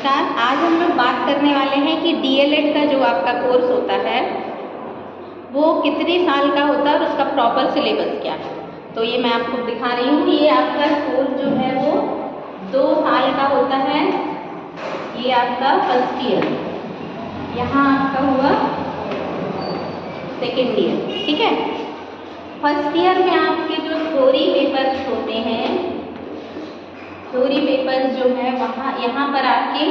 नमस्कार। आज हम लोग बात करने वाले हैं कि डीएलएड का जो आपका कोर्स होता है वो कितने साल का होता है और उसका प्रॉपर सिलेबस क्या है। तो ये मैं आपको दिखा रही हूँ। ये आपका कोर्स जो है वो 2 साल का होता है। ये आपका फर्स्ट ईयर, यहाँ आपका हुआ सेकेंड ईयर, ठीक है। फर्स्ट ईयर में आपके जो थ्योरी पेपर्स होते हैं, थ्योरी पेपर जो है वहाँ यहाँ पर आपके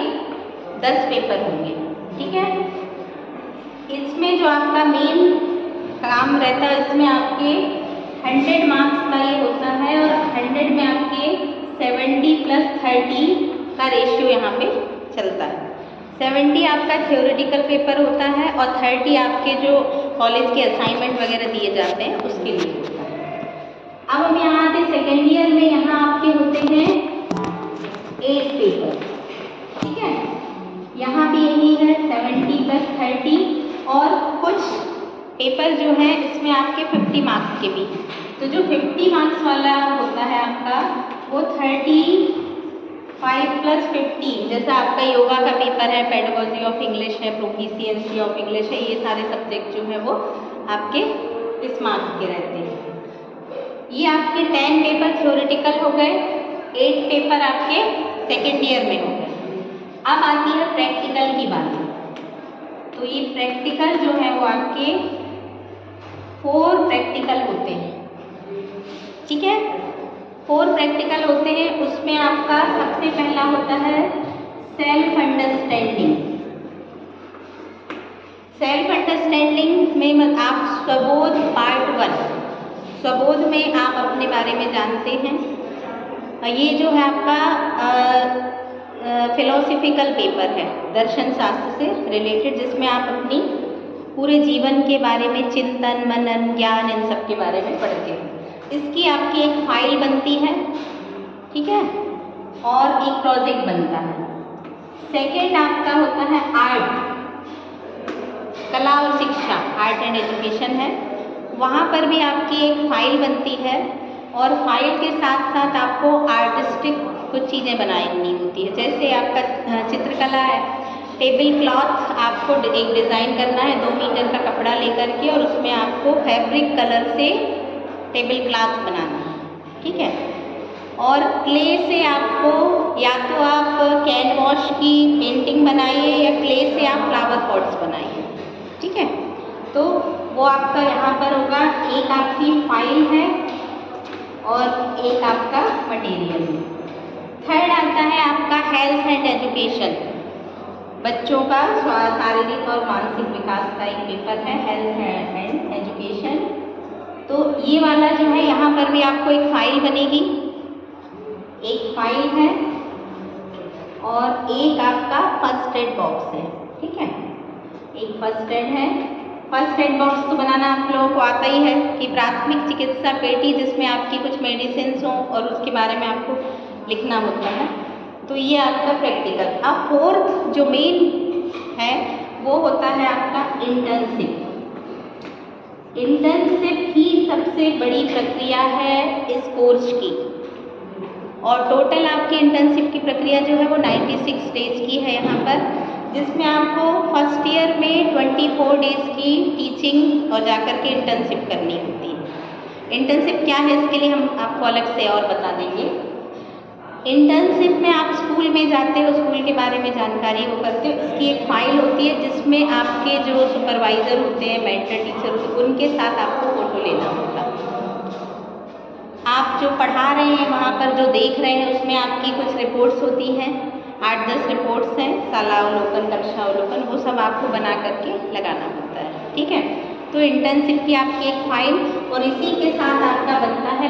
10 पेपर होंगे, ठीक है। इसमें जो आपका मेन काम रहता है, इसमें आपके 100 मार्क्स का ये होता है और 100 में आपके 70 + 30 का रेशियो यहाँ पे चलता है। 70 आपका थ्योरेटिकल पेपर होता है और 30 आपके जो कॉलेज के असाइनमेंट वगैरह दिए जाते हैं उसके लिए होता है। अब हम यहाँ आते सेकेंड ईयर में, यहाँ आपके होते हैं 8 पेपर, ठीक है। यहाँ भी यही है 70 + 30 और कुछ पेपर जो है इसमें आपके 50 मार्क्स के भी। तो जो 50 मार्क्स वाला होता है आपका वो 35 + 50, जैसा आपका योगा का पेपर है, पेडागोजी ऑफ इंग्लिश है, प्रोफिशिएंसी ऑफ इंग्लिश है, ये सारे सब्जेक्ट जो है वो आपके इस मार्क्स के रहते हैं। ये आपके 10 पेपर थ्योरेटिकल हो गए, 8 पेपर आपके सेकेंड ईयर में हो गए। अब आती है प्रैक्टिकल की बात। तो ये प्रैक्टिकल जो है वो आपके 4 प्रैक्टिकल होते हैं, ठीक है। 4 प्रैक्टिकल होते हैं। उसमें आपका सबसे पहला होता है सेल्फ अंडरस्टैंडिंग। सेल्फ अंडरस्टैंडिंग में आप स्वबोध पार्ट 1, स्वबोध में आप अपने बारे में जानते हैं। ये जो है आपका फिलोसफिकल पेपर है, दर्शन शास्त्र से रिलेटेड, जिसमें आप अपनी पूरे जीवन के बारे में चिंतन मनन ज्ञान इन सब के बारे में पढ़ते हैं। इसकी आपकी एक फाइल बनती है, ठीक है, और एक प्रोजेक्ट बनता है। सेकेंड आपका होता है आर्ट, कला और शिक्षा, आर्ट एंड एजुकेशन है। वहाँ पर भी आपकी एक फाइल बनती है और फाइल के साथ साथ आपको आर्टिस्टिक कुछ चीज़ें बनानी होती है। जैसे आपका चित्रकला है, टेबल क्लॉथ आपको एक डिज़ाइन करना है 2 मीटर का कपड़ा लेकर के, और उसमें आपको फैब्रिक कलर से टेबल क्लॉथ बनाना है, ठीक है। और क्ले से आपको या तो आप कैनवाश की पेंटिंग बनाइए या क्ले से आप फ्लावर पॉट्स बनाइए, ठीक है। तो वो आपका यहाँ पर होगा। एक आपकी फाइल है और एक आपका मटेरियल है। थर्ड आता है आपका हेल्थ एंड एजुकेशन, बच्चों का शारीरिक और मानसिक विकास का एक पेपर है, हेल्थ एंड एजुकेशन। तो ये वाला जो है यहाँ पर भी आपको एक फाइल बनेगी, एक फाइल है और एक आपका फर्स्ट एड बॉक्स है, ठीक है। एक फर्स्ट एड है। फर्स्ट एड बॉक्स तो बनाना आप लोगों को आता ही है कि प्राथमिक चिकित्सा पेटी, जिसमें आपकी कुछ मेडिसिन हो और उसके बारे में आपको लिखना होता है। तो ये आपका प्रैक्टिकल। अब फोर्थ जो मेन है वो होता है आपका इंटर्नशिप। इंटर्नशिप ही सबसे बड़ी प्रक्रिया है इस कोर्स की, और टोटल आपकी इंटर्नशिप की प्रक्रिया जो है वो 96 डेज की है यहाँ पर, जिसमें आपको फर्स्ट ईयर में 24 डेज की टीचिंग और जाकर के इंटर्नशिप करनी होती है। इंटर्नशिप क्या है इसके लिए हम आपको अलग से और बता देंगे। इंटर्नशिप में आप स्कूल में जाते हो, स्कूल के बारे में जानकारी वो करते हो। इसकी एक फाइल होती है जिसमें आपके जो सुपरवाइज़र होते हैं, मेंटर टीचर होते हैं, उनके साथ आपको फ़ोटो लेना होता है। आप जो पढ़ा रहे हैं वहाँ पर जो देख रहे हैं उसमें आपकी कुछ रिपोर्ट्स होती हैं, 8-10 रिपोर्ट्स हैं, शाला अवलोकन, कक्षा अवलोकन, वो सब आपको बना करके लगाना होता है, ठीक है। तो इंटर्नशिप की आपकी एक फाइल और इसी के साथ आपका बनता है